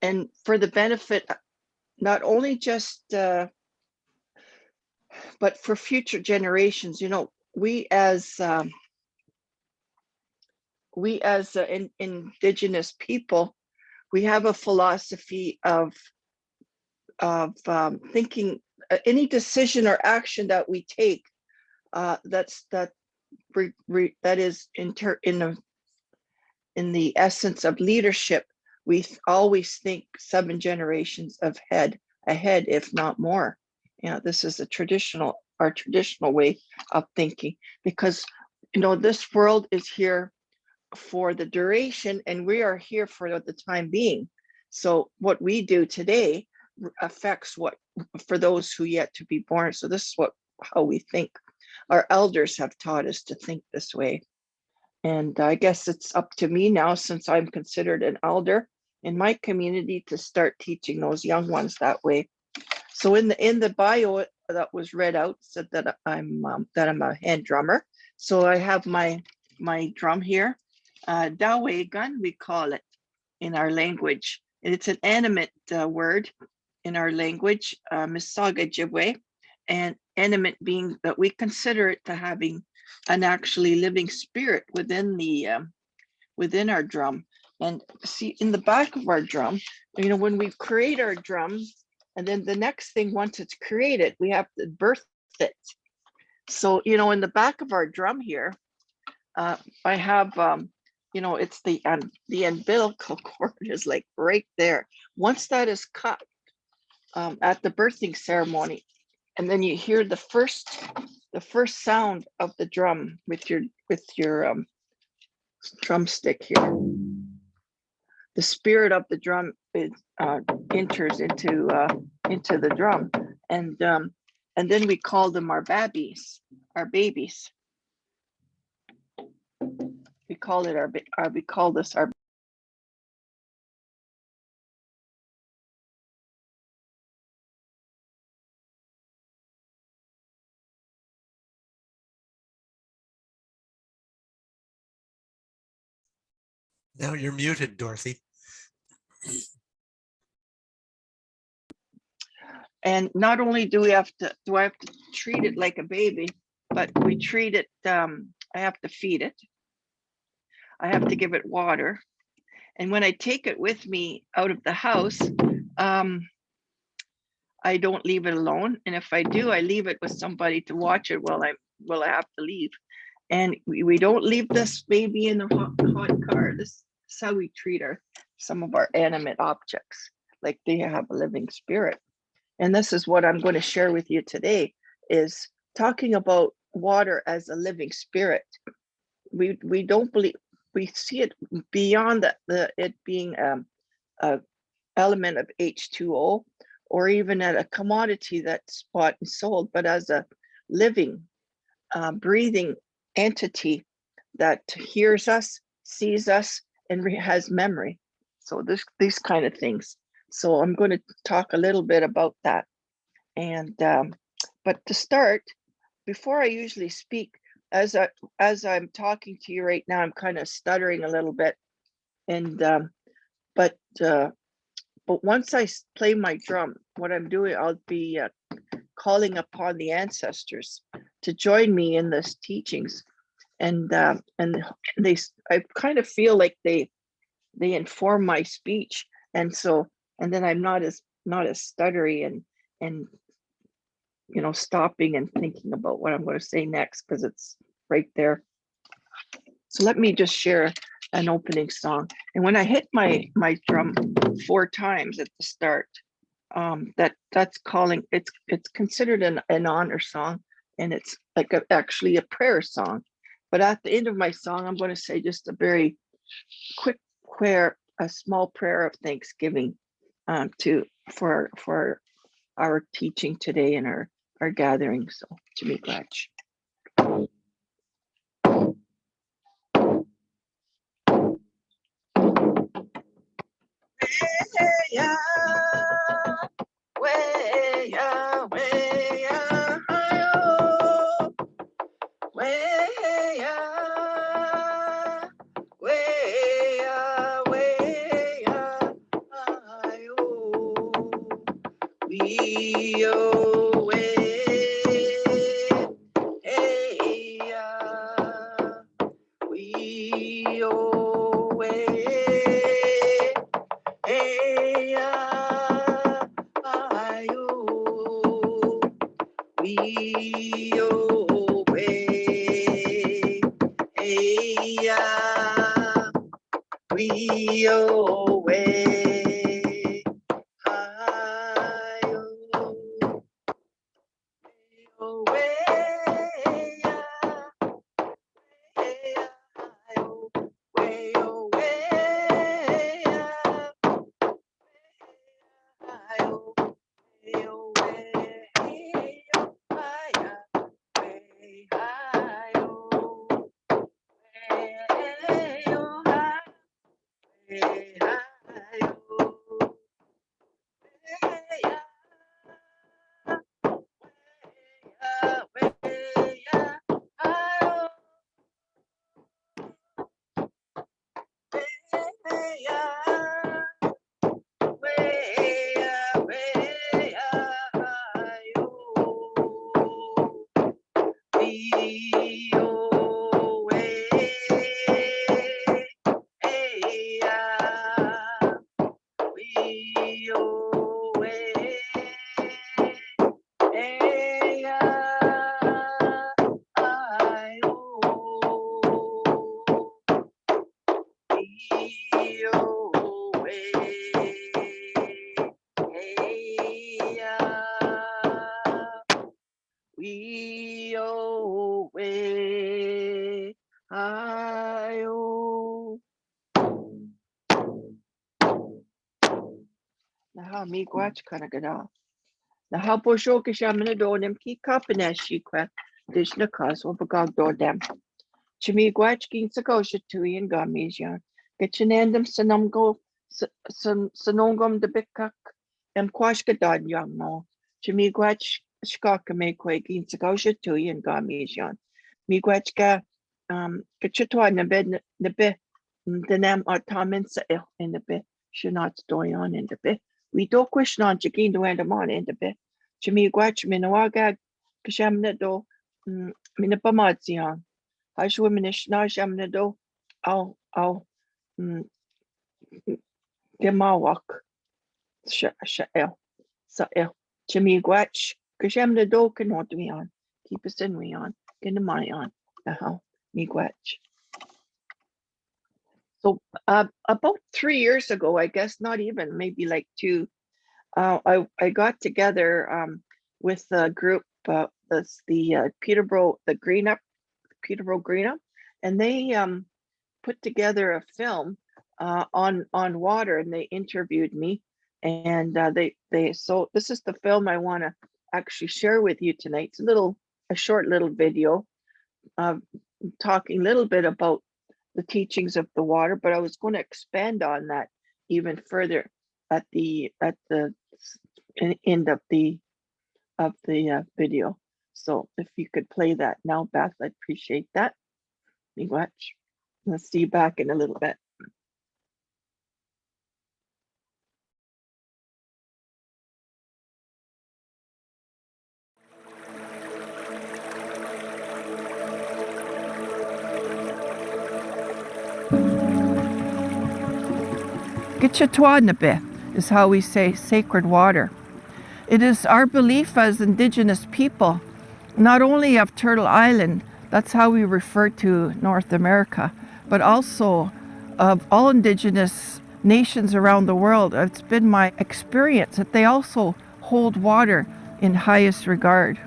and for the benefit, not only just, but for future generations. You know, we as indigenous people, we have a philosophy of thinking any decision or action that we take that is in the essence of leadership. We always think 7 generations ahead, if not more. You know, this is our traditional way of thinking, because, you know, this world is here for the duration and we are here for the time being. So what we do today affects what for those who yet to be born. So this is how we think. Our elders have taught us to think this way. And I guess it's up to me now, since I'm considered an elder in my community, to start teaching those young ones that way. So in the bio that was read out, said that I'm a hand drummer. So I have my drum here, dawe gun, we call it in our language. And it's an animate word in our language, Misaga Jibwe, and animate being that we consider it to having an actually living spirit within our drum. And see, in the back of our drum, you know, when we create our drum, and then the next thing, once it's created, we have to birth it. So, you know, in the back of our drum here, I have, you know, it's the umbilical cord is like right there. Once that is cut at the birthing ceremony, and then you hear the first sound of the drum with your drumstick here. The spirit of the drum enters into the drum, and then we call them our babies. We call this our. Now you're muted, Dorothy. And not only do I have to treat it like a baby, but we treat it, I have to feed it. I have to give it water. And when I take it with me out of the house, I don't leave it alone. And if I do, I leave it with somebody to watch it while I have to leave. And we don't leave this baby in the hot car. This is how we treat some of our animate objects, like they have a living spirit. And this is what I'm going to share with you today, is talking about water as a living spirit. We don't believe, we see it beyond it being a element of H2O, or even at a commodity that's bought and sold, but as a living, breathing entity that hears us, sees us, and has memory. So these kind of things. So I'm going to talk a little bit about that. And but to start, before I usually speak, as I'm talking to you right now, I'm kind of stuttering a little bit. And but once I play my drum, what I'm doing, I'll be calling upon the ancestors to join me in this teachings, and I kind of feel like they inform my speech, and then I'm not as stuttery and you know, stopping and thinking about what I'm going to say next, because it's right there. So let me just share an opening song. And when I hit my drum 4 times at the start, that's calling, it's considered an honor song, and it's like actually a prayer song. But at the end of my song, I'm going to say just a very quick prayer, a small prayer of thanksgiving for our teaching today and our gathering. So Chimigrach. we away. Hey, we away. Hey, I-oh, we away. Hey, we away. I-oh, away. Way away. We away. I-oh. Naha mi gwach kana gada. Naha po sho kishamina do nem ki kapaneshi kwa. Dish na kas overgog do dem. Chimi gwach kin sakosha tui and gamishan. Getchinandum sanumgo sanongum de bikak. Quashka dod young no. Chimi gwach shkaka me kwe kin sakosha tui and gamishan. Mi gwachka kachitwa na bed na be. The name are comments in the bit. Should not story on in the bit. We do question on chicken to end on in the bit. Chimi gwach minawaga kashamna do minapamazion. Hash women is na shamna do. I'll gemawak sha'el. So Chimi gwach kashamna do can want me on. Keep us in we on. Get the money on. Me gwach. So about 3 years ago, I guess not even, maybe like 2, I got together with a group, that's the Peterborough Green Up, and they put together a film on water, and they interviewed me, and so this is the film I want to actually share with you tonight. It's a short little video talking a little bit about the teachings of the water, but I was going to expand on that even further at the end of the video. So if you could play that now, Beth, I'd appreciate that. Me watch. I'll see you back in a little bit. Gitchatuanabe is how we say sacred water. It is our belief as Indigenous people, not only of Turtle Island, that's how we refer to North America, but also of all Indigenous nations around the world. It's been my experience that they also hold water in highest regard.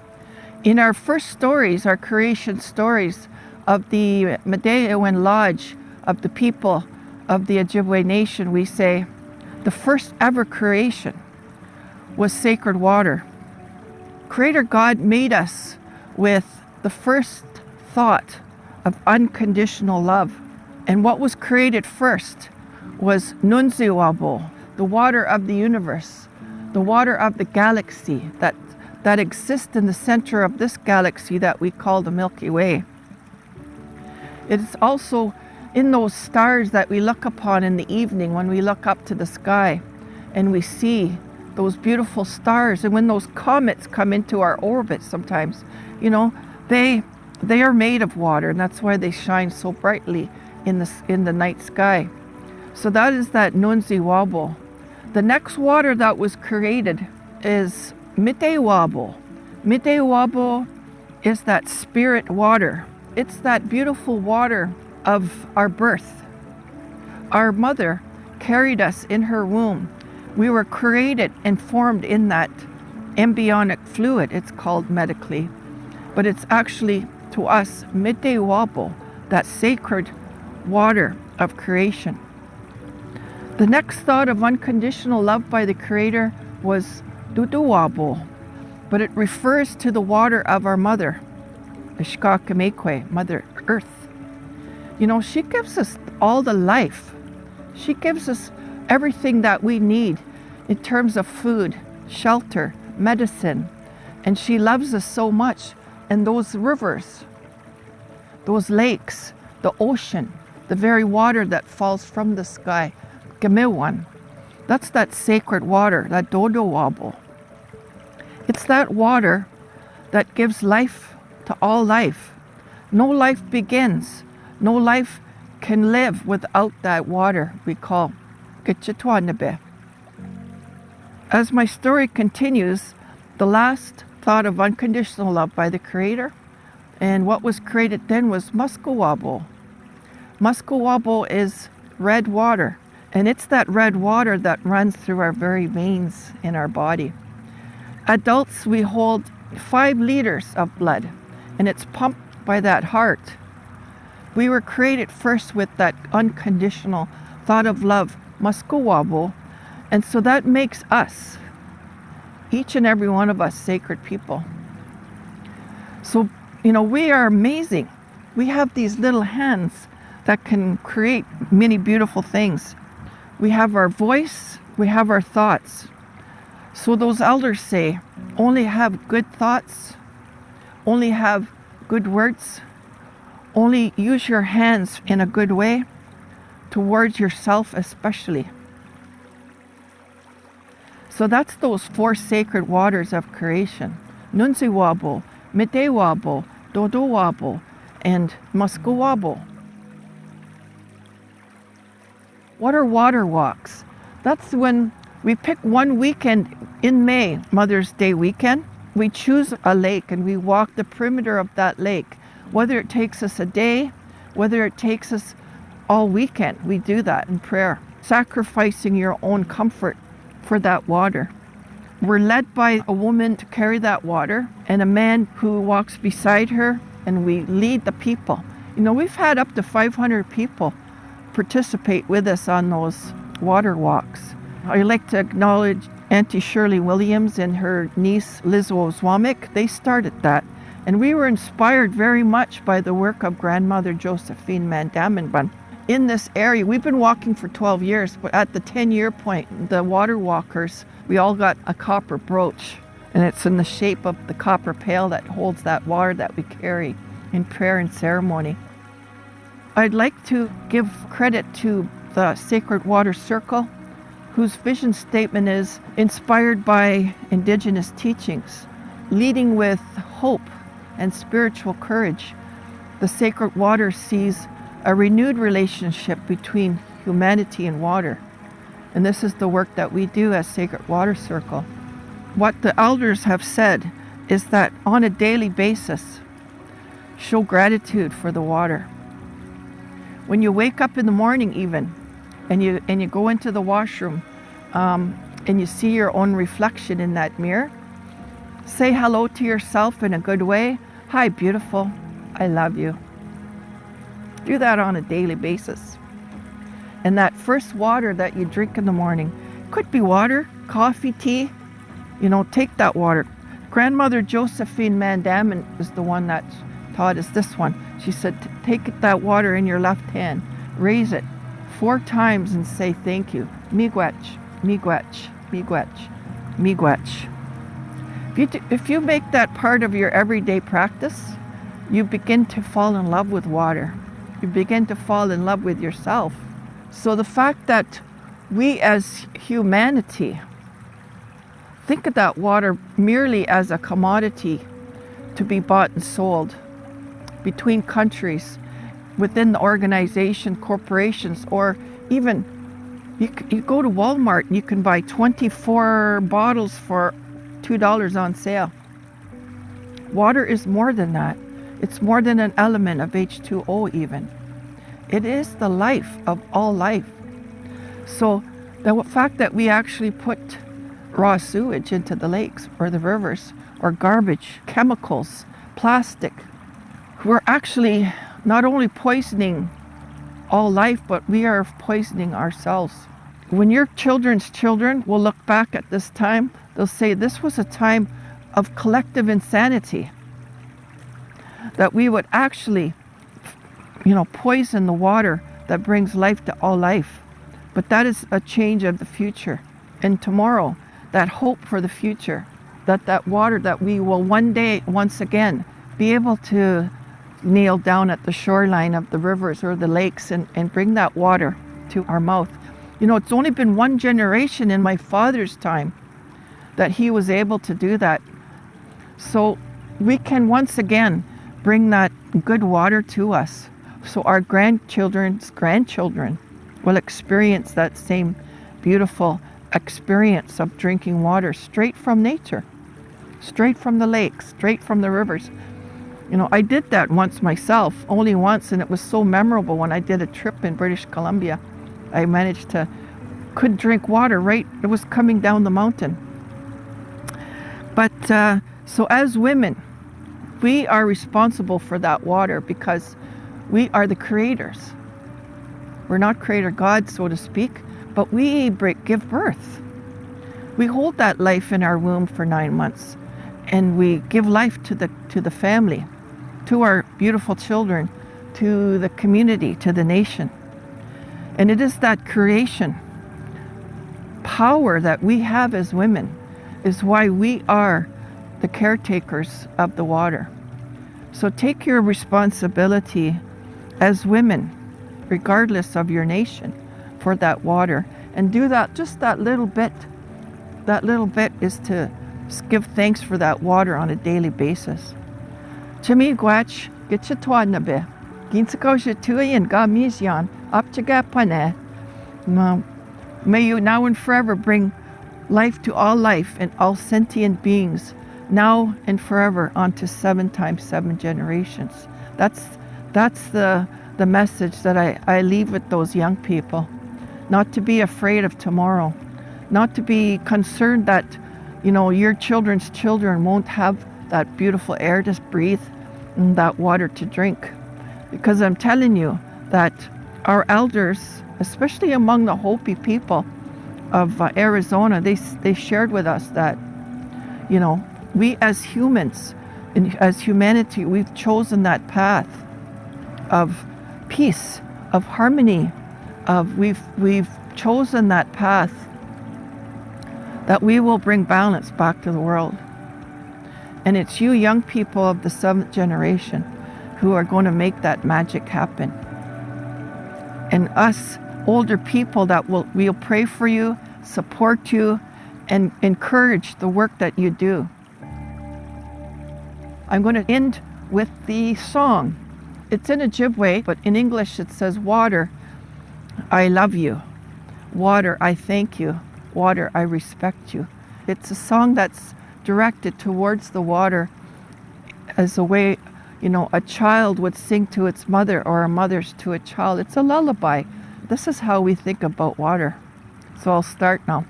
In our first stories, our creation stories of the Medeowen Lodge of the people of the Ojibwe Nation, we say the first ever creation was sacred water. Creator God made us with the first thought of unconditional love. And what was created first was Nunziwabo, the water of the universe, the water of the galaxy that exists in the center of this galaxy that we call the Milky Way. It's also in those stars that we look upon in the evening when we look up to the sky and we see those beautiful stars. And when those comets come into our orbit sometimes, you know, they are made of water, and that's why they shine so brightly in the night sky. So that is that Nunzi Wabo. The next water that was created is Mite Wabo. Mite Wabo is that spirit water. It's that beautiful water of our birth. Our mother carried us in her womb. We were created and formed in that embryonic fluid, it's called medically. But it's actually, to us, Mite Wabo, that sacred water of creation. The next thought of unconditional love by the Creator was Dudu Wabo, but it refers to the water of our mother, Ishkakamekwe, Mother Earth. You know, she gives us all the life. She gives us everything that we need in terms of food, shelter, medicine, and she loves us so much. And those rivers, those lakes, the ocean, the very water that falls from the sky, Gamewan, that's that sacred water, that Dodo Wabo. It's that water that gives life to all life. No life begins, no life can live without that water we call Gitchitwanabe. As my story continues, the last thought of unconditional love by the Creator, and what was created then was Muskowabo. Muskowabo is red water, and it's that red water that runs through our very veins in our body. Adults, we hold 5 liters of blood, and it's pumped by that heart. We were created first with that unconditional thought of love, Muskowabo, and so that makes us, each and every one of us, sacred people. So, you know, we are amazing. We have these little hands that can create many beautiful things. We have our voice, we have our thoughts. So those elders say, only have good thoughts, only have good words, only use your hands in a good way, towards yourself especially. So that's those 4 sacred waters of creation. Nunzi Wabo, Mite Wabo, Dodo Wabo, and Musko Wabo. What are water walks? That's when we pick one weekend in May, Mother's Day weekend. We choose a lake and we walk the perimeter of that lake. Whether it takes us a day, whether it takes us all weekend, we do that in prayer, sacrificing your own comfort for that water. We're led by a woman to carry that water and a man who walks beside her, and we lead the people. You know, we've had up to 500 people participate with us on those water walks. I'd like to acknowledge Auntie Shirley Williams and her niece Liz Wozwamik. They started that, and we were inspired very much by the work of Grandmother Josephine Mandaminban. In this area, we've been walking for 12 years, but at the 10-year point, the water walkers, we all got a copper brooch, and it's in the shape of the copper pail that holds that water that we carry in prayer and ceremony. I'd like to give credit to the Sacred Water Circle, whose vision statement is inspired by Indigenous teachings, leading with hope and spiritual courage. The sacred water sees a renewed relationship between humanity and water. And this is the work that we do as Sacred Water Circle. What the elders have said is that on a daily basis, show gratitude for the water. When you wake up in the morning even, and you go into the washroom, and you see your own reflection in that mirror, say hello to yourself in a good way. Hi, beautiful. I love you. Do that on a daily basis. And that first water that you drink in the morning could be water, coffee, tea. You know, take that water. Grandmother Josephine Mandamin is the one that taught us this one. She said, take that water in your left hand, raise it 4 times and say thank you. Miigwech, miigwech, miigwech, miigwech. If you make that part of your everyday practice, you begin to fall in love with water. You begin to fall in love with yourself. So the fact that we as humanity think of that water merely as a commodity to be bought and sold between countries, within the organization, corporations, or even you go to Walmart and you can buy 24 bottles for $2 on sale. Water is more than that. It's more than an element of H2O even. It is the life of all life. So the fact that we actually put raw sewage into the lakes or the rivers, or garbage, chemicals, plastic, we're actually not only poisoning all life, but we are poisoning ourselves. When your children's children will look back at this time, they'll say this was a time of collective insanity. That we would actually, poison the water that brings life to all life. But that is a change of the future. And tomorrow, that hope for the future, that water that we will one day, once again, be able to kneel down at the shoreline of the rivers or the lakes and bring that water to our mouth. It's only been one generation in my father's time that he was able to do that. So we can once again bring that good water to us. So our grandchildren's grandchildren will experience that same beautiful experience of drinking water straight from nature, straight from the lakes, straight from the rivers. I did that once myself, only once, and it was so memorable when I did a trip in British Columbia. I could drink water right, it was coming down the mountain. But so as women, we are responsible for that water because we are the creators. We're not creator gods, so to speak, but we give birth. We hold that life in our womb for 9 months, and we give life to the family, to our beautiful children, to the community, to the nation. And it is that creation power that we have as women is why we are the caretakers of the water. So take your responsibility as women, regardless of your nation, for that water, and do that, just that little bit. That little bit is to give thanks for that water on a daily basis. Chimi gwach, get your tuan be. Ginsako tuyan gamisyan, up to gapane. May you now and forever bring life to all life and all sentient beings, now and forever, onto 7 times 7 generations. That's the message that I leave with those young people. Not to be afraid of tomorrow. Not to be concerned that, your children's children won't have that beautiful air to breathe and that water to drink. Because I'm telling you that our elders, especially among the Hopi people of Arizona, they shared with us that, we as humans, as humanity, we've chosen that path of peace, of harmony, we've chosen that path that we will bring balance back to the world. And it's you young people of the 7th generation who are going to make that magic happen. And us older people that we'll pray for you, support you, and encourage the work that you do. I'm going to end with the song. It's in Ojibwe, but in English it says, water, I love you. Water, I thank you. Water, I respect you. It's a song that's directed towards the water as a way, a child would sing to its mother, or a mother's to a child. It's a lullaby. This is how we think about water. So I'll start now.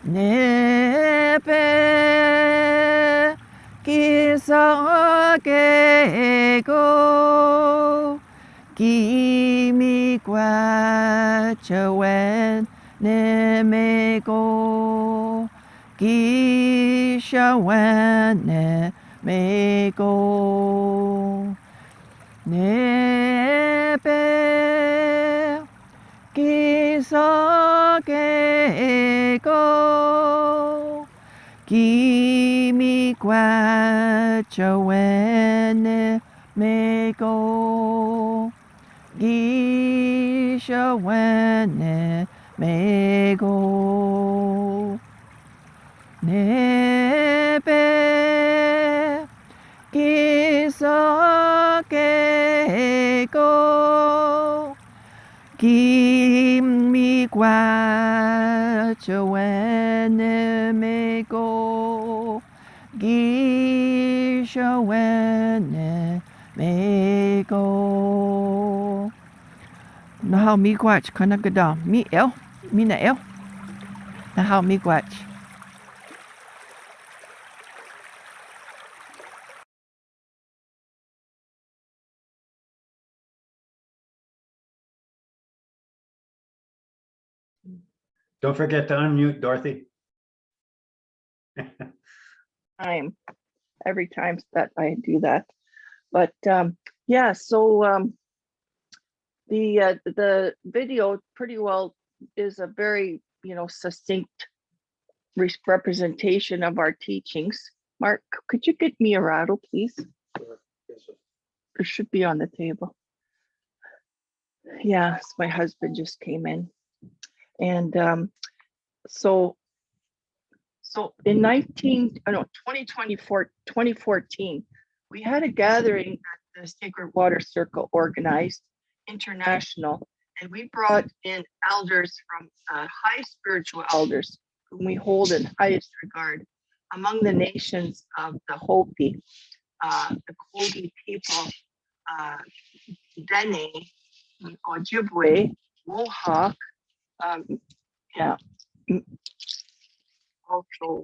Nepe kisagego kimi kwachawen nemego gishawen nemego nepe kisagego kimi kwachawen nemego gishawen nemego. nebe isakeko kimi gwachawene Gishawene meko. Nahau miigwach kanagada mi el mina el. Nahau miigwach. Don't forget to unmute, Dorothy. Time every time that I do that. But yeah, so the video pretty well is a very, you know, succinct representation of our teachings. Mark, could you get me a rattle, please? It should be on the table. Yeah, my husband just came in. And so in 2014, we had a gathering that the Sacred Water Circle organized, international, and we brought in elders from high spiritual elders whom we hold in highest regard among the nations of the Hopi, the Kogi people, Dene, Ojibwe, Mohawk, yeah, also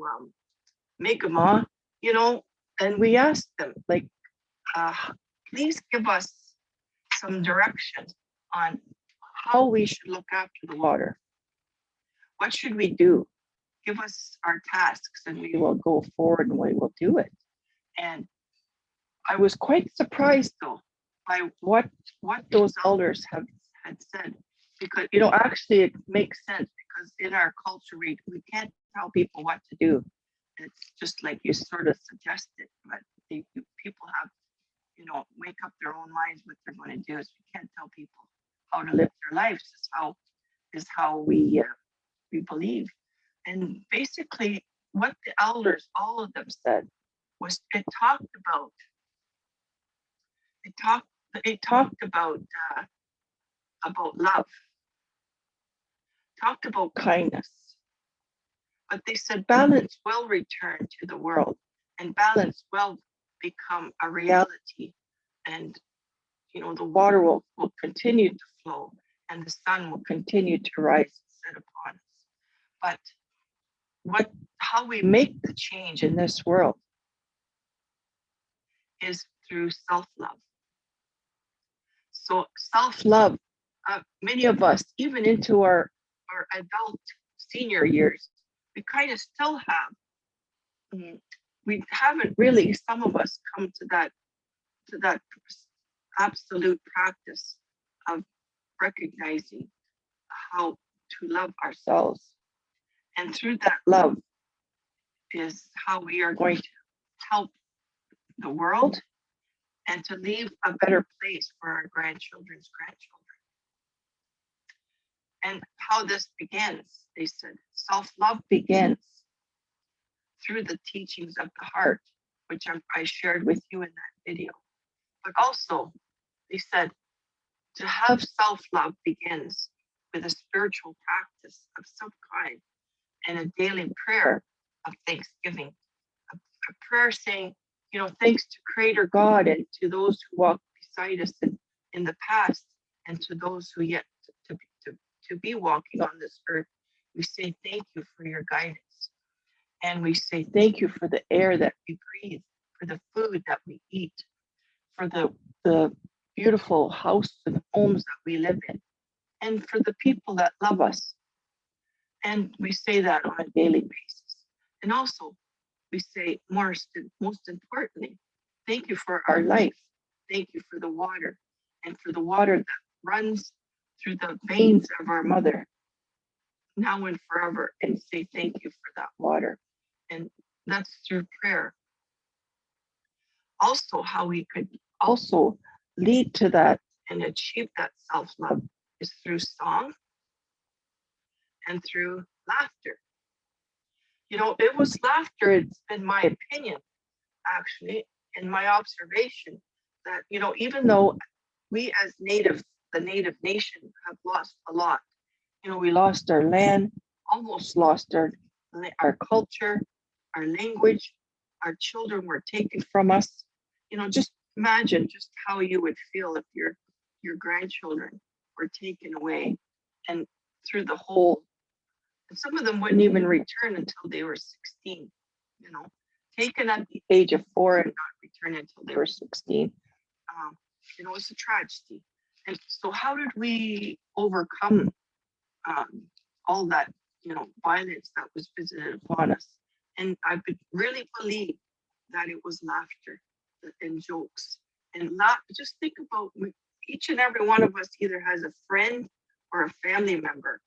Mi'kmaq, you know, and we asked them, like, please give us some direction on how we should look after the water. What should we do? Give us our tasks and we will go forward and we will do it. And I was quite surprised though by what those elders had said, because, you know, actually it makes sense, because in our culture we can't tell people what to do. It's just like you sort of suggested, but people have, you know, make up their own minds what they're going to do. So we can't tell people how to live their lives. Is how we believe. And basically what the elders, all of them said, was it talked about love, talked about kindness, but they said balance will return to the world and balance will become a reality, and, you know, the water will continue to flow and the sun will continue to rise and set upon us. But how we make the change in this world is through self-love. So self-love, many of us, even into our adult senior years, we kind of still have, we haven't really, some of us, come to that absolute practice of recognizing how to love ourselves. And through that love is how we are going to help the world and to leave a better place for our grandchildren's grandchildren. And how this begins, they said, self-love begins through the teachings of the heart, which I shared with you in that video. But also, they said, to have self-love begins with a spiritual practice of some kind and a daily prayer of thanksgiving, a prayer saying, you know, thanks to Creator God and to those who walked beside us in the past and to those who yet to be walking on this earth. We say thank you for your guidance. And we say thank you for the air that we breathe, for the food that we eat, for the beautiful house and homes that we live in, and for the people that love us. And we say that on a daily basis. And also, we say, most importantly, thank you for our life. Thank you for the water, and for the water that runs through the veins of our mother, now and forever, and say thank you for that water. And that's through prayer. Also, how we could also lead to that and achieve that self-love is through song and through laughter. You know, it was laughter. It's been my opinion, actually, in my observation, that, you know, even though we as natives, the native nation, have lost a lot. You know, we lost our land, almost lost our culture, our language. Our children were taken from us. You know, just imagine just how you would feel if your grandchildren were taken away, and through the whole. And some of them wouldn't even return until they were 16. You know, taken at the age of 4 and not return until they were 16. You know, it's a tragedy. And so, how did we overcome all that, you know, violence that was visited upon us? And I would really believe that it was laughter and jokes and laugh. Just think about each and every one of us either has a friend or a family member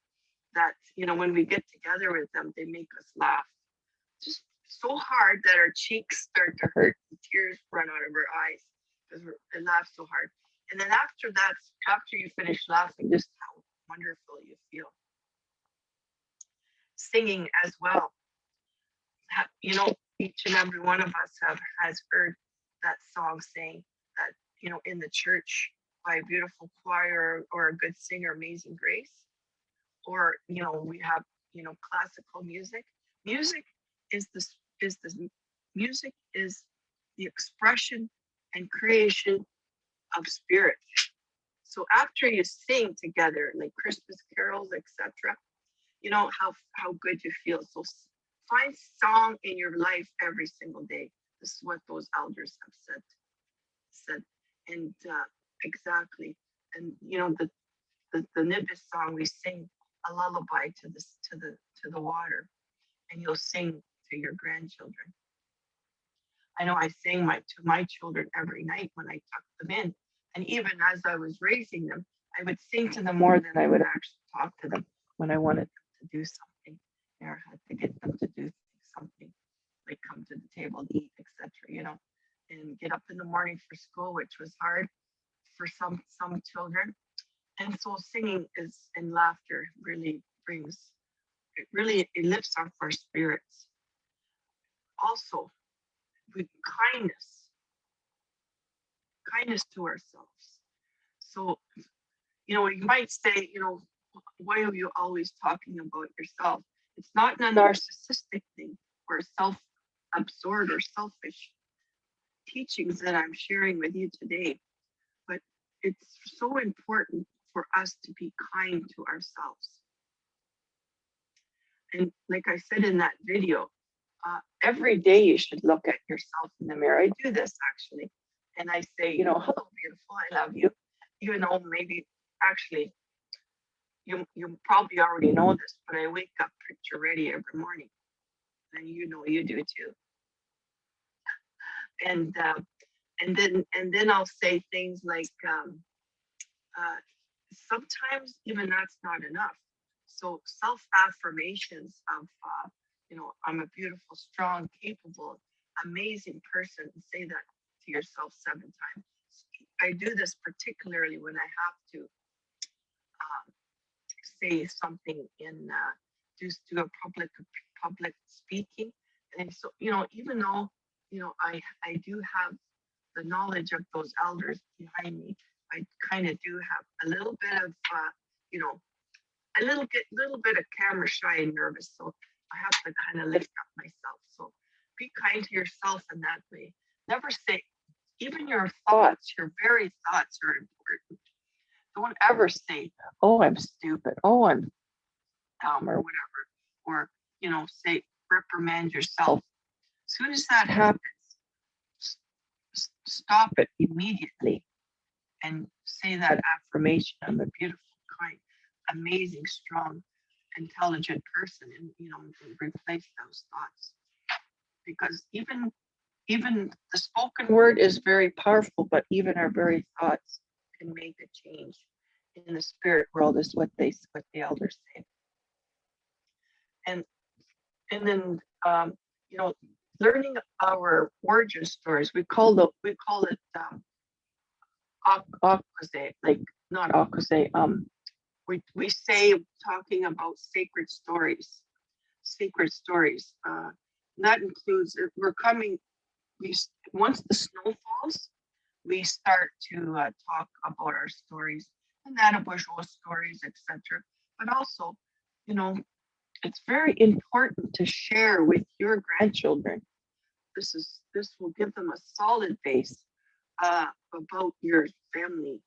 that, you know, when we get together with them, they make us laugh just so hard that our cheeks start to hurt, the tears run out of our eyes because we laugh so hard. And then after that, after you finish laughing, just how wonderful you feel. Singing as well. You know, each and every one of us has heard that song saying that, you know, in the church by a beautiful choir or a good singer, Amazing Grace. Or, you know, we have, you know, classical music. Music is music is the expression and creation of spirit. So after you sing together, like Christmas carols, etc., you know how good you feel. So find song in your life every single day. This is what those elders have said, and exactly. And you know the Nibis song, we sing a lullaby to the water, and you'll sing to your grandchildren. I know I sang to my children every night when I tucked them in. And even as I was raising them, I would sing to them more than I would actually talk to them when I wanted them to do something or had to get them to do something, like come to the table, eat, etc. You know, and get up in the morning for school, which was hard for some children. And so singing and laughter really it lifts up our spirits. Also, with kindness to ourselves. So, you know, you might say, you know, why are you always talking about yourself? It's not a narcissistic thing or self-absorbed or selfish teachings that I'm sharing with you today, but it's so important for us to be kind to ourselves. And like I said in that video, every day you should look at yourself in the mirror. I do this actually. And I say, you know, hello, beautiful, I love you. Even though maybe actually you probably already know this, but I wake up picture ready every morning. And you know you do too. And then I'll say things like sometimes even that's not enough. So self-affirmations of you know, I'm a beautiful, strong, capable, amazing person. Say that to yourself 7 times. I do this particularly when I have to say something in do a public speaking. And so, you know, even though, you know, I do have the knowledge of those elders behind me, I kind of do have a little bit of you know, a little bit of camera shy and nervous. So I have to kind of lift up myself. So be kind to yourself in that way. Never say, even your thoughts, your very thoughts are important. Don't ever say, oh, I'm stupid. Oh, I'm dumb or whatever. Or, you know, say, reprimand yourself. As soon as that happens, stop it immediately and say that affirmation. I'm a beautiful, kind, amazing, strong, intelligent person, and, you know, replace those thoughts. Because even the spoken word is very powerful, but even our very thoughts can make a change in the spirit world, is what the elders say. And then you know, learning our origin stories, we call it akose, like not akose. We say, talking about sacred stories. sacred stories. That includes, once the snow falls, we start to talk about our stories, and that unusual stories, etc. But also, you know, it's very important to share with your grandchildren. This will give them a solid base about your family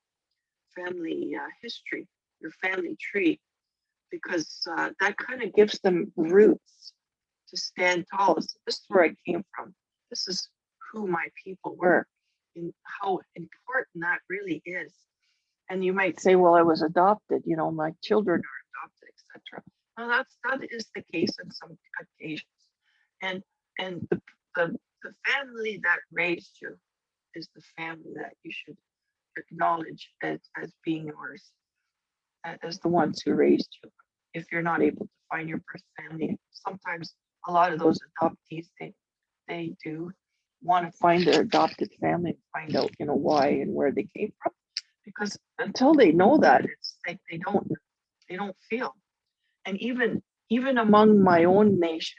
history, your family tree, because that kind of gives them roots to stand tall. This is where I came from. This is who my people were, and how important that really is. And you might say, well, I was adopted, you know, my children are adopted, etc. Well, that is the case on some occasions. And the family that raised you is the family that you should acknowledge as being yours, as the ones who raised you. If you're not able to find your birth family, sometimes a lot of those adoptees, they do want to find their adopted family and find out, you know, why and where they came from. Because until they know that, it's like they don't feel. And even among my own nation,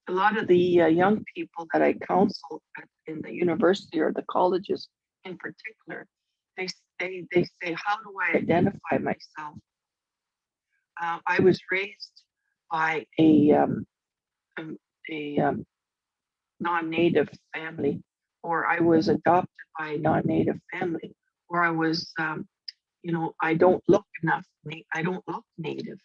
a lot of the young people that I counsel in the university or the colleges in particular, they say, how do I identify myself? I was raised by a non-native family, or I was adopted by a non-native family, or I was, you know, I don't look enough, I don't look native,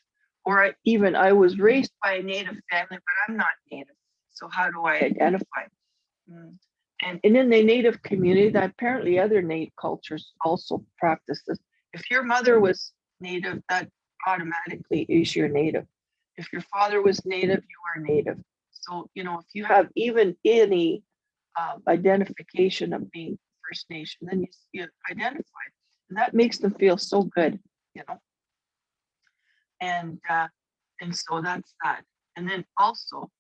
or I was raised by a native family, but I'm not native. So how do I identify? And in the native community, that apparently other native cultures also practice this. If your mother was native, that automatically is your native. If your father was native, you are native. So, you know, if you have even any identification of being First Nation, then you identify. And that makes them feel so good, you know. And so that's that. And then also,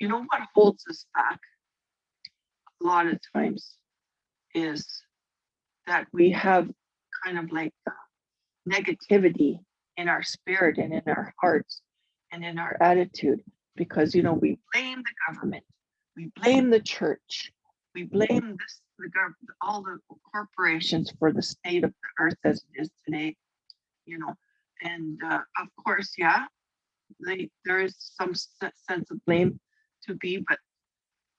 you know what holds us back a lot of times is that we have kind of like negativity in our spirit and in our hearts and in our attitude, because, you know, we blame the government, we blame the church, we blame the government, all the corporations for the state of the earth as it is today, you know. And of course, yeah, there is some sense of blame to be, but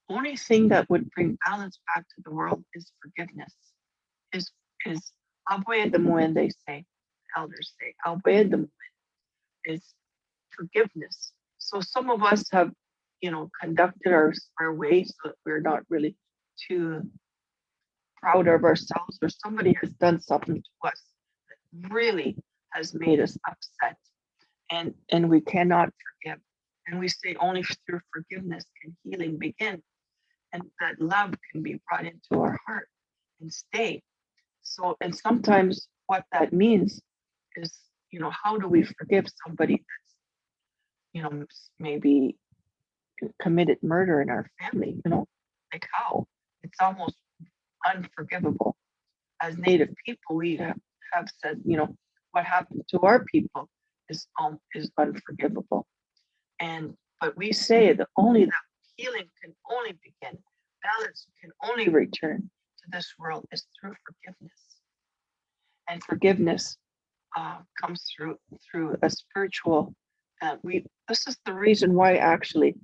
only thing that would bring balance back to the world is forgiveness. Is Abwedamuen, they say, elders say, Abwedamuen is forgiveness. So some of us have, you know, conducted our way so that we're not really too proud of ourselves, or somebody has done something to us that really has made us upset, and we cannot forgive. And we say only through forgiveness can healing begin, and that love can be brought into our heart and stay. So, and sometimes what that means is, you know, how do we forgive somebody that's, you know, maybe committed murder in our family, you know, like how? It's almost unforgivable. As Native people, we have said, you know, what happened to our people is unforgivable. But we say that only that healing can only begin, balance can only return to this world is through forgiveness. And forgiveness comes through a spiritual. This is the reason why actually,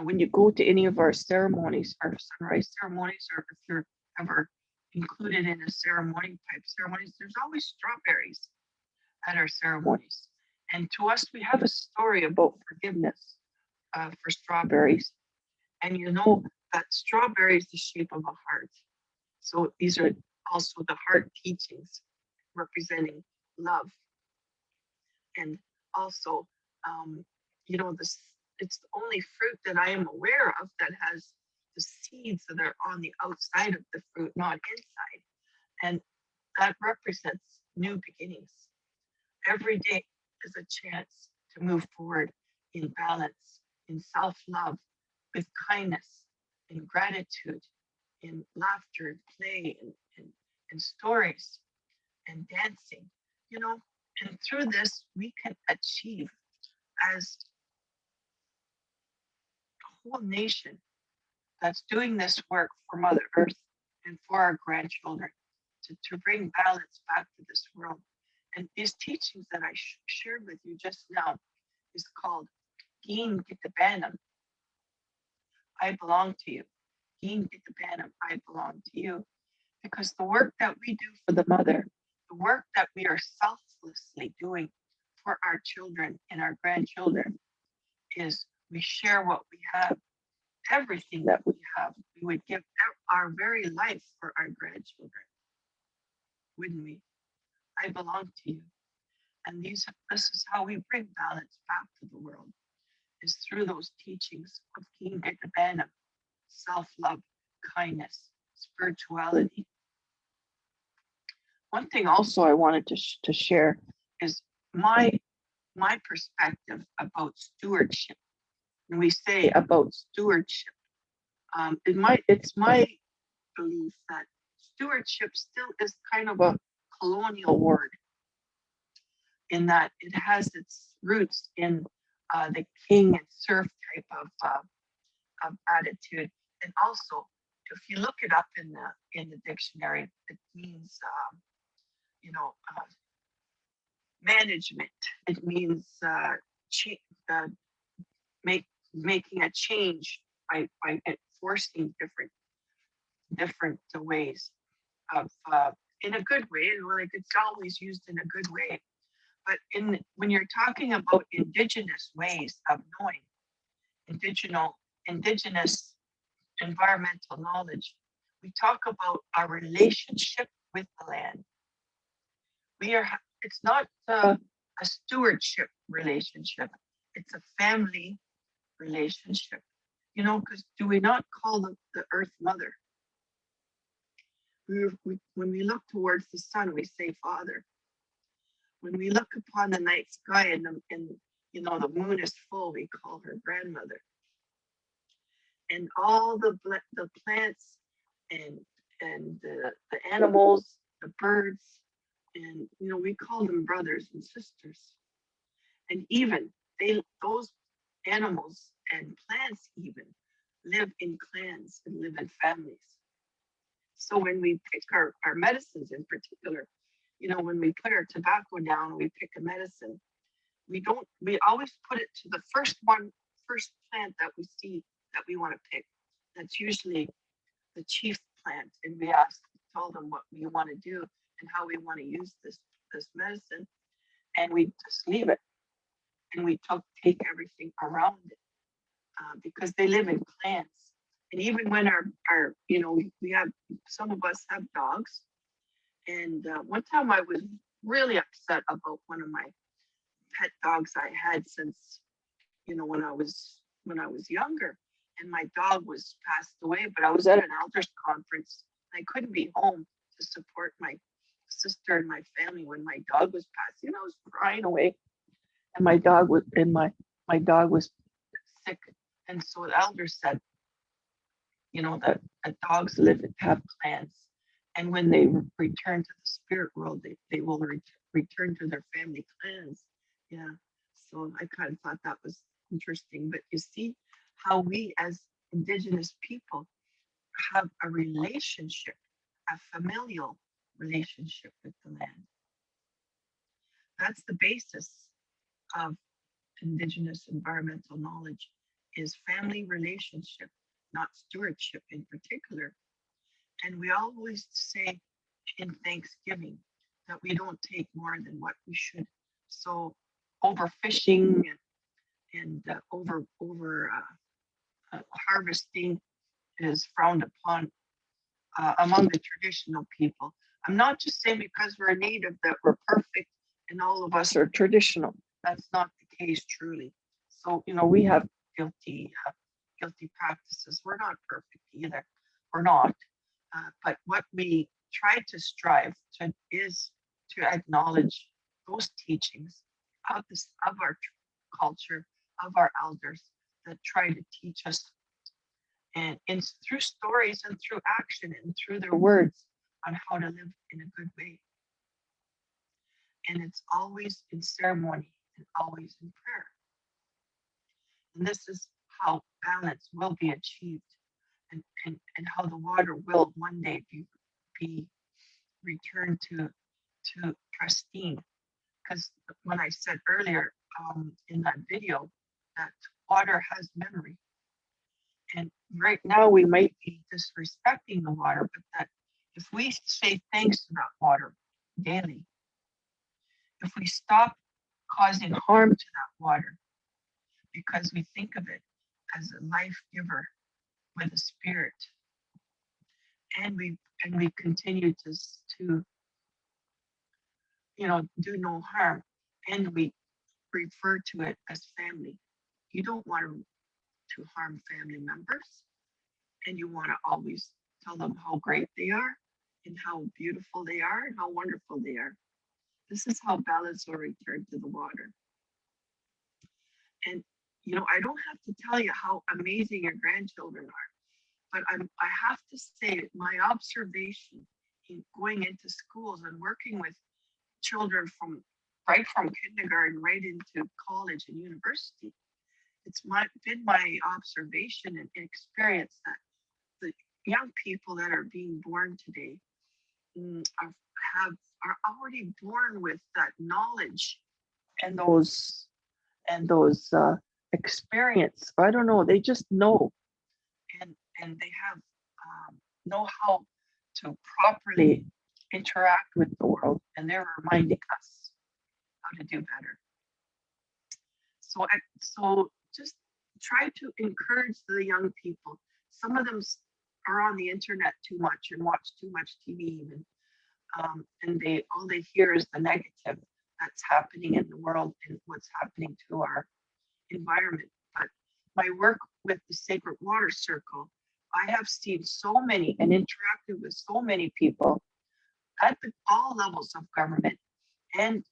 when you go to any of our ceremonies, our sunrise ceremonies, or if you're ever included in a ceremony type ceremonies, there's always strawberries at our ceremonies. And to us, we have a story about forgiveness for strawberries. And you know that strawberry is the shape of a heart. So these are also the heart teachings representing love. And also, you know, it's the only fruit that I am aware of that has the seeds that are on the outside of the fruit, not inside. And that represents new beginnings. Every day is a chance to move forward in balance, in self-love, with kindness, in gratitude, in laughter, and play, and stories, and dancing, you know. And through this, we can achieve as a whole nation that's doing this work for Mother Earth and for our grandchildren to bring balance back to this world. And these teachings that I shared with you just now is called Geen Gitabanam. I belong to you. Geen Gitabanam, I belong to you. Because the work that we do for the mother, the work that we are selflessly doing for our children and our grandchildren is we share what we have, everything that we have. We would give our very life for our grandchildren, wouldn't we? I belong to you. And this is how we bring balance back to the world, is through those teachings of King Gitabanam, self-love, kindness, spirituality. One thing also I wanted to share is my perspective about stewardship. When we say about stewardship, it's my belief that stewardship still is kind of a colonial word, in that it has its roots in the king and serf type of attitude. And also, if you look it up in the dictionary, it means management. It means making a change by enforcing different ways of in a good way. Like, it's always used in a good way. But when you're talking about indigenous ways of knowing, indigenous environmental knowledge, we talk about our relationship with the land. It's not a stewardship relationship. It's a family relationship. Because do we not call the earth mother? When we look towards the sun, we say father. When we look upon the night sky and the moon is full, we call her grandmother. And all the plants and the animals, the birds, and we call them brothers and sisters. And even those animals and plants even live in clans and live in families. So when we pick our medicines in particular, when we put our tobacco down, we pick a medicine, we always put it to the first plant that we see that we want to pick. That's usually the chief plant. And we tell them what we want to do and how we want to use this medicine. And we just leave it. And we take everything around it because they live in clans. And even when we have, some of us have dogs. And one time I was really upset about one of my pet dogs I had since, when I was younger. And my dog was passed away, but I was at an elders conference. I couldn't be home to support my sister and my family when my dog was passed. I was crying away, and my dog was sick. And so the elders said, that dogs have clans, and when they return to the spirit world, they will return to their family clans. Yeah. So I kind of thought that was interesting. But you see how we as indigenous people have a relationship, a familial relationship with the land. That's the basis of indigenous environmental knowledge, is family relationship, not stewardship in particular. And we always say in Thanksgiving that we don't take more than what we should. So overfishing and over harvesting is frowned upon among the traditional people. I'm not just saying because we're a native that we're perfect and all of us are traditional. That's not the case, truly. So we have guilty practices. We're not perfect either. We're not. But what we try to strive to is to acknowledge those teachings of our culture, of our elders that try to teach us, and through stories and through action and through their words on how to live in a good way. And it's always in ceremony and always in prayer. And this is how balance will be achieved, and how the water will one day be returned to pristine. Because when I said earlier in that video that water has memory, and right now we might be disrespecting the water, but that if we say thanks to that water daily, if we stop causing harm to that water because we think of it as a life giver with a spirit, and we continue to do no harm, and we refer to it as family. You don't want to harm family members, and you want to always tell them how great they are and how beautiful they are and how wonderful they are. This is how balance will return to the water. And I don't have to tell you how amazing your grandchildren are, but I have to say my observation in going into schools and working with children right from kindergarten right into college and university, it's been my observation and experience that the young people that are being born today are already born with that knowledge and those experience. I don't know, they just know, and they have know how to properly interact with the world, and they're reminding us how to do better. So just try to encourage the young people. Some of them are on the internet too much and watch too much TV even, and all they hear is the negative that's happening in the world and what's happening to our environment. But my work with the Sacred Water Circle, I have seen so many and interacted with so many people at all levels of government, and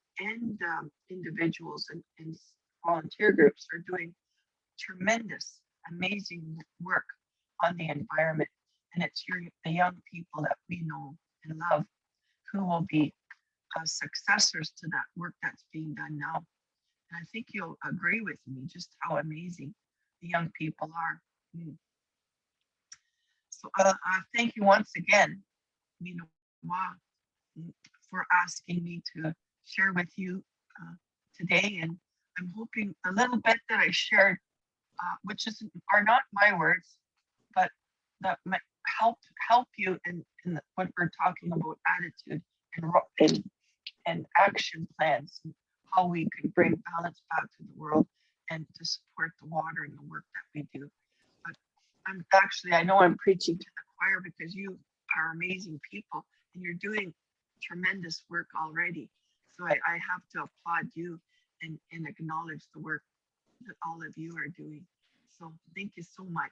individuals and volunteer groups are doing tremendous, amazing work on the environment. And it's the young people that we know and love who will be successors to that work that's being done now. And I think you'll agree with me just how amazing the young people are. So thank you once again, for asking me to share with you today. And I'm hoping a little bit that I shared, which are not my words, but that might help you in what we're talking about, attitude and action plans, and how we can bring balance back to the world and to support the water and the work that we do. But I know I'm preaching to the choir, because you are amazing people and you're doing tremendous work already. So I have to applaud you and acknowledge the work that all of you are doing. So thank you so much.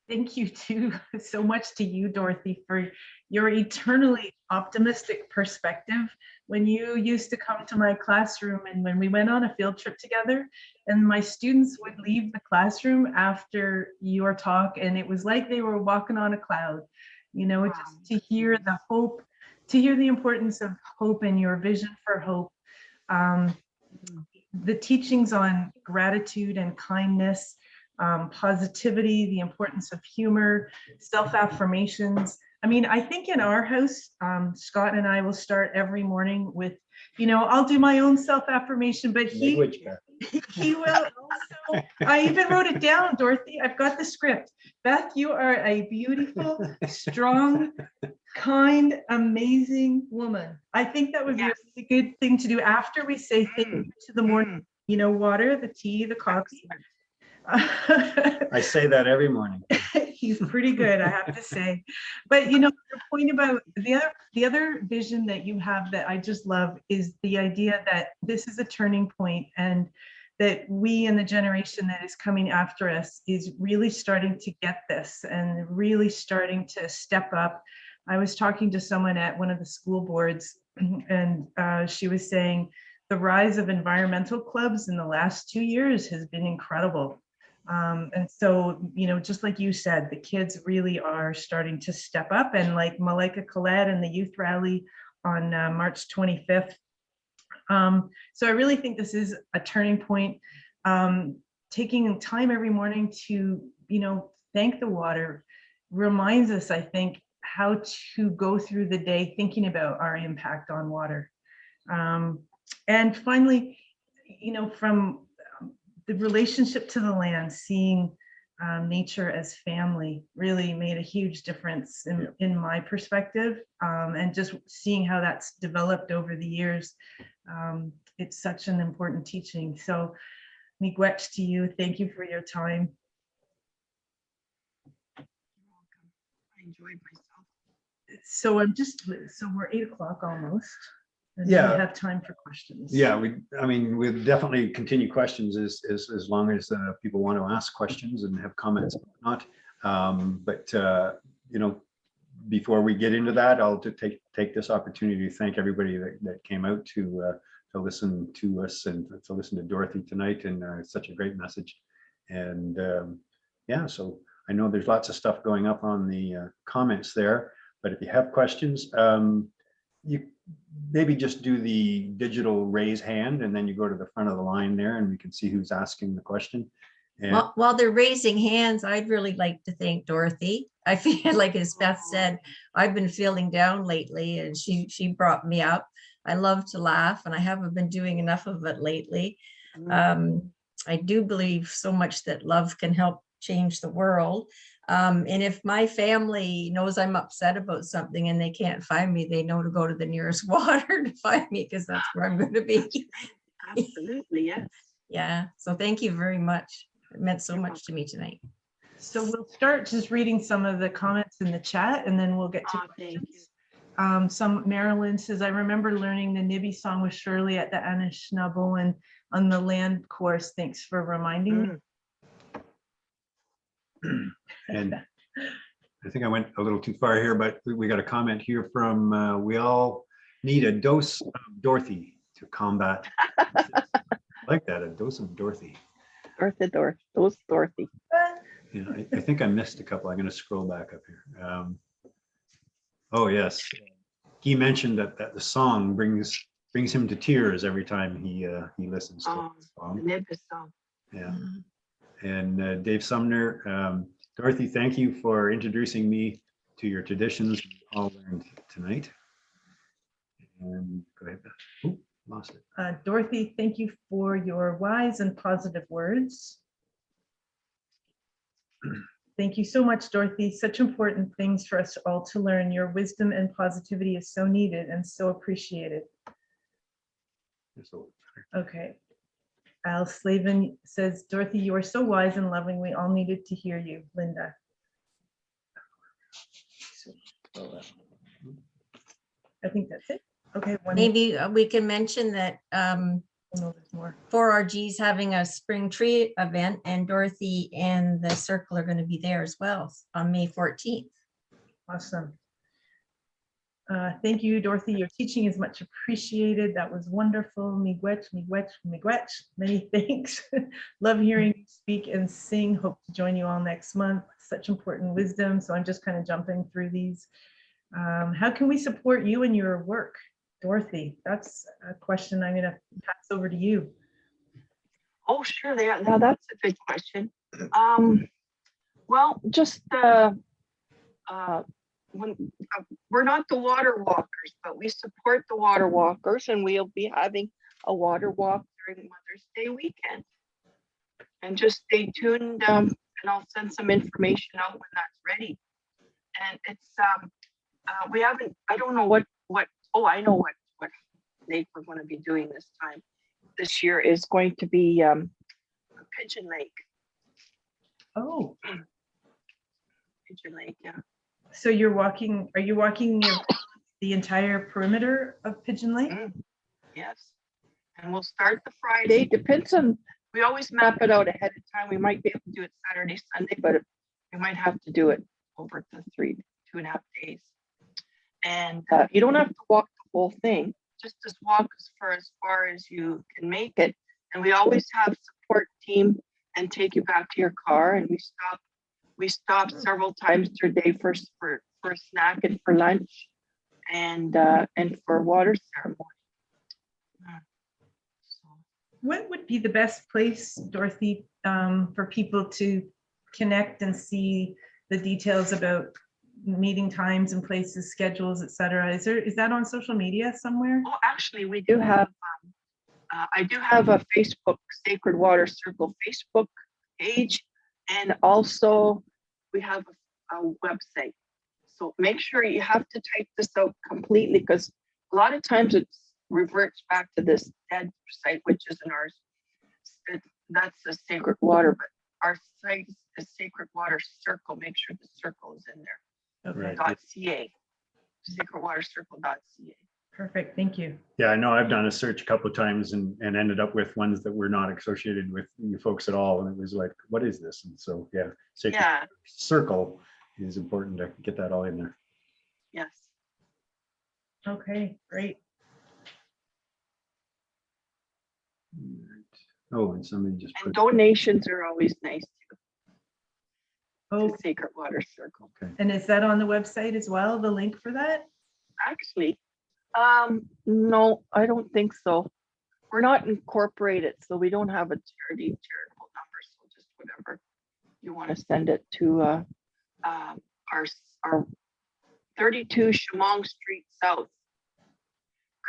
Thank you too so much to you, Dorothy, for your eternally optimistic perspective. When you used to come to my classroom, and when we went on a field trip together, and my students would leave the classroom after your talk, and it was like they were walking on a cloud, wow. Just to hear the hope, to hear the importance of hope and your vision for hope. The teachings on gratitude and kindness, positivity, the importance of humor, self-affirmations. I mean, I think in our house, Scott and I will start every morning with, I'll do my own self-affirmation, but he will also, I even wrote it down, Dorothy. I've got the script. Beth, you are a beautiful, strong, kind, amazing woman. I think that would be a really good thing to do after we say thank you to the morning, water, the tea, the coffee. I say that every morning. He's pretty good, I have to say. But the point about the other vision that you have that I just love is the idea that this is a turning point, and that we and the generation that is coming after us is really starting to get this and really starting to step up. I was talking to someone at one of the school boards, and she was saying the rise of environmental clubs in the last 2 years has been incredible. And so, just like you said, the kids really are starting to step up, and like Malika Collette and the youth rally on March 25th, So I really think this is a turning point. Taking time every morning to, thank the water reminds us, I think, how to go through the day thinking about our impact on water. And finally, from the relationship to the land, seeing nature as family really made a huge difference in my perspective. And just seeing how that's developed over the years, it's such an important teaching. So miigwech to you. Thank you for your time. I enjoyed myself. So we're 8 o'clock almost. And Yeah. we have time for questions. Yeah, we'll definitely continue questions as long as people want to ask questions and have comments and whatnot. But before we get into that, I'll take this opportunity to thank everybody that came out to listen to us and to listen to Dorothy tonight, and such a great message. And yeah, so I know there's lots of stuff going up on the comments there, but if you have questions, you maybe just do the digital raise hand, and then you go to the front of the line there and we can see who's asking the question. And While they're raising hands, I'd really like to thank Dorothy. I feel like, as Beth said, I've been feeling down lately, and she brought me up. I love to laugh, and I haven't been doing enough of it lately. I do believe so much that love can help change the world. And if my family knows I'm upset about something and they can't find me, they know to go to the nearest water to find me, because that's where I'm going to be. Absolutely, yes. Yeah. So thank you very much. It meant so much to me tonight. So we'll start just reading some of the comments in the chat, and then we'll get to Thank questions. Marilyn says, I remember learning the Nibby song with Shirley at the Anishinaabemowin on the land course. Thanks for reminding me. and I think I went a little too far here, but we got a comment here from we all need a dose of Dorothy to combat. I like that, a dose of Dorothy. Dorothy. Yeah, I think I missed a couple. I'm going to scroll back up here. Oh yes, he mentioned that the song brings him to tears every time he listens to the song. The Nimbus song. Yeah. And Dave Sumner, Dorothy, thank you for introducing me to your traditions we all learned tonight. And go ahead, Beth. Ooh, lost it. Dorothy, thank you for your wise and positive words. Thank you so much, Dorothy. Such important things for us all to learn. Your wisdom and positivity is so needed and so appreciated. Okay. Al Slavin says, Dorothy, you are so wise and loving. We all needed to hear you. Linda. I think that's it. Okay. Maybe we can mention that No, there's more. 4RG's having a spring tree event, and Dorothy and the circle are going to be there as well on May 14th. Awesome. Thank you, Dorothy. Your teaching is much appreciated. That was wonderful. Miigwech, miigwech, miigwech. Many thanks. Love hearing you speak and sing. Hope to join you all next month. Such important wisdom. So I'm just kind of jumping through these. How can we support you in your work, Dorothy? That's a question I'm going to pass over to you. Oh, sure. Now that's a good question. Well, just when we're not the water walkers, but we support the water walkers, and we'll be having a water walk during Mother's Day weekend. And just stay tuned, and I'll send some information out when that's ready. And it's we haven't. I don't know what. Oh, I know what lake we're going to be doing this time. This year is going to be Pigeon Lake. Oh, Pigeon Lake, yeah. so you're walking, are you walking the entire perimeter of Pigeon Lake? Yes. And we'll start the Friday. Depends on, we always map it out ahead of time. We might be able to do it Saturday, Sunday, but we might have to do it over the 2.5 days. And you don't have to walk the whole thing. Just walk as far as you can make it. And we always have support team and take you back to your car. And we stop several times per day for a snack and for lunch and for water ceremony. What would be the best place, Dorothy, for people to connect and see the details about meeting times and places, schedules, etc.? Is that on social media somewhere? Oh, actually, we do have, I do have a Facebook Sacred Water Circle Facebook page, and also we have a website. So make sure you have to type this out completely, because a lot of times it reverts back to this dead site, which isn't ours. That's the Sacred Water, but our site is Sacred Water Circle. Make sure the circle is in there. Okay, Right. .ca, sacredwatercircle.ca. perfect. Thank you. Yeah, I know I've done a search a couple of times and ended up with ones that were not associated with you folks at all. And it was like, what is this? And so, yeah, Sacred Yeah, Circle is important to get that all in there. yes. Okay, great. Oh, and somebody just And put, donations are always nice Oh, to Sacred Water Circle. okay. and is that on the website as well, the link for that? Actually, no, I don't think so. We're not incorporated, so we don't have a charitable number. So just whatever you want to send it to, our 32 Chemung Street South,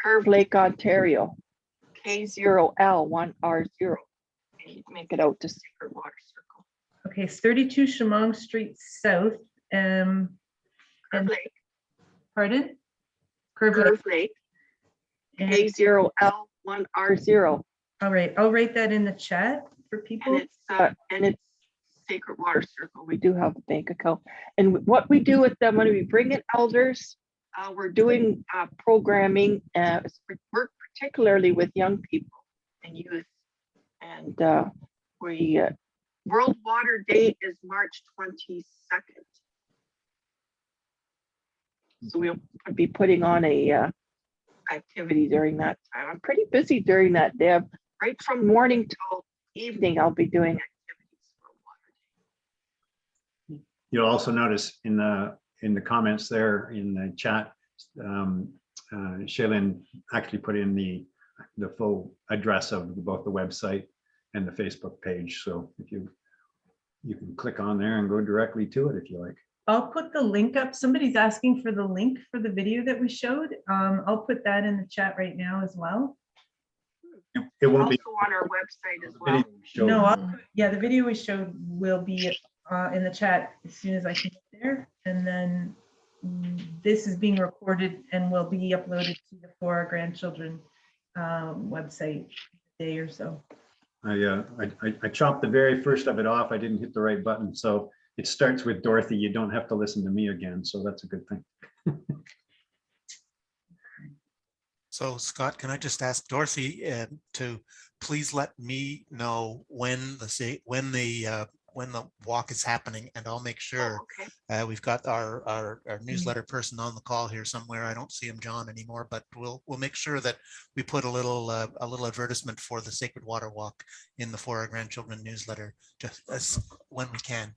Curve Lake, Ontario, K0L1R0. And you make it out to Sacred Water Circle. Okay, it's 32 Chemung Street South. Curve And Lake, pardon? Curve Lake. Curve Lake, And- K0L1R0. All right, I'll write that in the chat for people. And it's Sacred Water Circle. We do have a bank account. And what we do with them, when we bring in elders, we're doing programming, work particularly with young people and youth. And World Water Day is March 22nd. So we'll be putting on a activity during that time. I'm pretty busy during that day. Right from morning till evening, I'll be doing activities for Water Day. You'll also notice in the comments there in the chat, Shaylin actually put in the full address of both the website and the Facebook page. So if you can click on there and go directly to it if you like. I'll put the link up. Somebody's asking for the link for the video that we showed. I'll put that in the chat right now as well. It won't Also be on our website as well. showed. No, yeah, the video we showed will be in the chat as soon as I can get there. And then this is being recorded and will be uploaded to the For Our Grandchildren website a day or so. I chopped the very first of it off. I didn't hit the right button. So it starts with Dorothy. You don't have to listen to me again. So that's a good thing. So Scott, can I just ask Dorothy to please let me know when the walk is happening, and I'll make sure. Okay. We've got our newsletter person on the call here somewhere. I don't see him, John, anymore, but we'll make sure that we put a little advertisement for the Sacred Water Walk in the For Our Grandchildren newsletter just as when we can.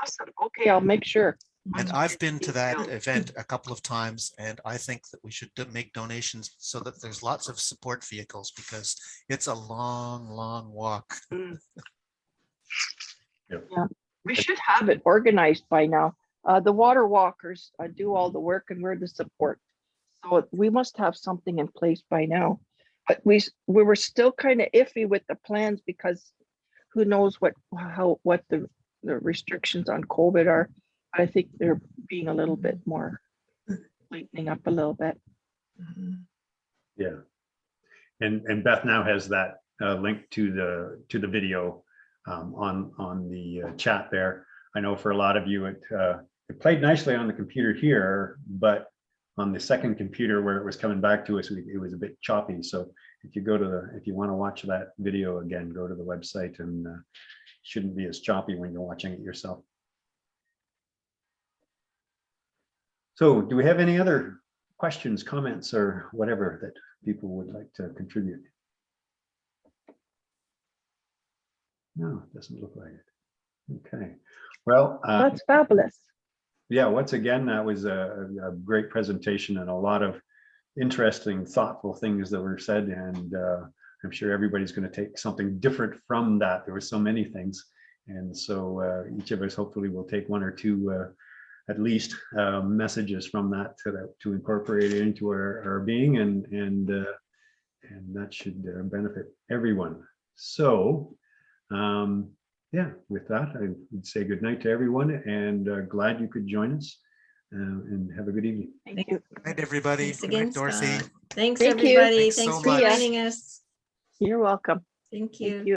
Awesome. Okay, I'll make sure. And I've been to that event a couple of times, and I think that we should make donations so that there's lots of support vehicles, because it's a long, long walk. Mm. Yep. Yeah, we should have it organized by now. The water walkers do all the work and we're the support. So we must have something in place by now. But we were still kind of iffy with the plans, because who knows what the restrictions on COVID are. I think they're being a little bit more lightening up a little bit. Yeah. And Beth now has that link to the video on the chat there. I know for a lot of you, it played nicely on the computer here, but on the second computer where it was coming back to us, it was a bit choppy. So if you want to watch that video again, go to the website, and shouldn't be as choppy when you're watching it yourself. So do we have any other questions, comments, or whatever that people would like to contribute? No, it doesn't look like it. Okay. Well, That's fabulous. yeah, once again, that was a great presentation and a lot of interesting, thoughtful things that were said. And I'm sure everybody's going to take something different from that. There were so many things. And so each of us hopefully will take one or two at least messages from that to incorporate it into our being, and that should benefit everyone. So yeah, with that, I would say good night to everyone, and glad you could join us, and have a good evening. Thank you. Good night, everybody. Thanks Good again, night, Dorothy. Scott. Thanks, Thank you. everybody. Thanks Thanks so for much. joining us. You're welcome. Thank Thank you. you.